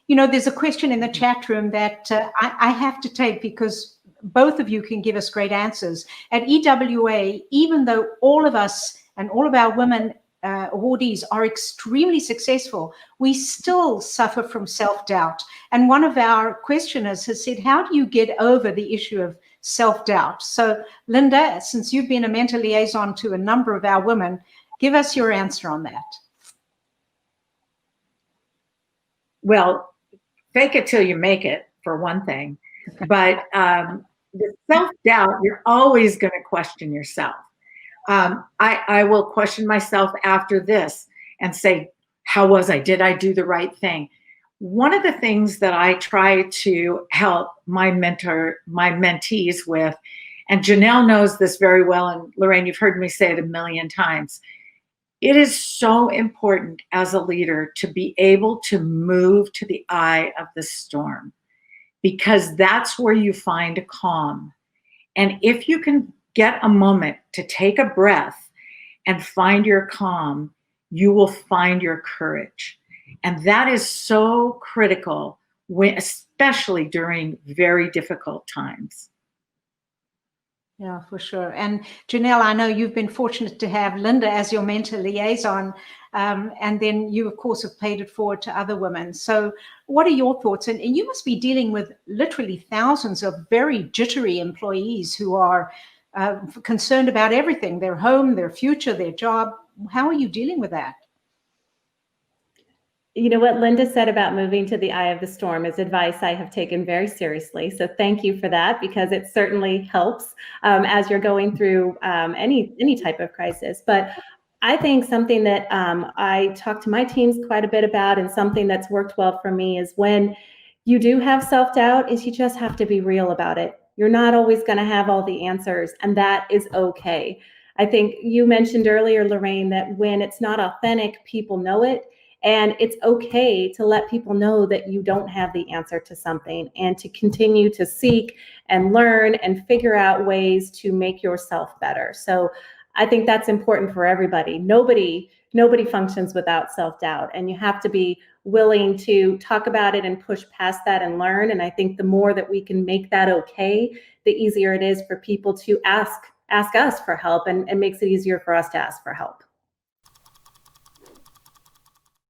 there's a question in the chat room that I have to take because both of you can give us great answers. At EWA, even though all of us and all of our women awardees are extremely successful, we still suffer from self-doubt. And one of our questioners has said, how do you get over the issue of self-doubt? So Linda, since you've been a mentor liaison to a number of our women, give us your answer on that. Well, fake it till you make it, for one thing. But the self-doubt, you're always going to question yourself. I will question myself after this and say, how was I? Did I do the right thing? One of the things that I try to help my mentees with, and Janelle knows this very well, and Lorraine, you've heard me say it a million times, it is so important as a leader to be able to move to the eye of the storm, because that's where you find calm. And if you can get a moment to take a breath and find your calm, you will find your courage. And that is so critical, especially during very difficult times. Yeah, for sure. And Janelle, I know you've been fortunate to have Linda as your mentor liaison, and then you, of course, have paid it forward to other women. So what are your thoughts? And you must be dealing with literally thousands of very jittery employees who are concerned about everything, their home, their future, their job. How are you dealing with that? You know, what Linda said about moving to the eye of the storm is advice I have taken very seriously. So thank you for that, because it certainly helps as you're going through any type of crisis. But I think something that I talk to my teams quite a bit about, and something that's worked well for me, is when you do have self-doubt, is you just have to be real about it. You're not always going to have all the answers, and that is okay. I think you mentioned earlier, Lorraine, that when it's not authentic, people know it. And it's okay to let people know that you don't have the answer to something, and to continue to seek and learn and figure out ways to make yourself better. So I think that's important for everybody. Nobody functions without self-doubt, and you have to be willing to talk about it and push past that and learn. And I think the more that we can make that okay, the easier it is for people to ask us for help, and it makes it easier for us to ask for help.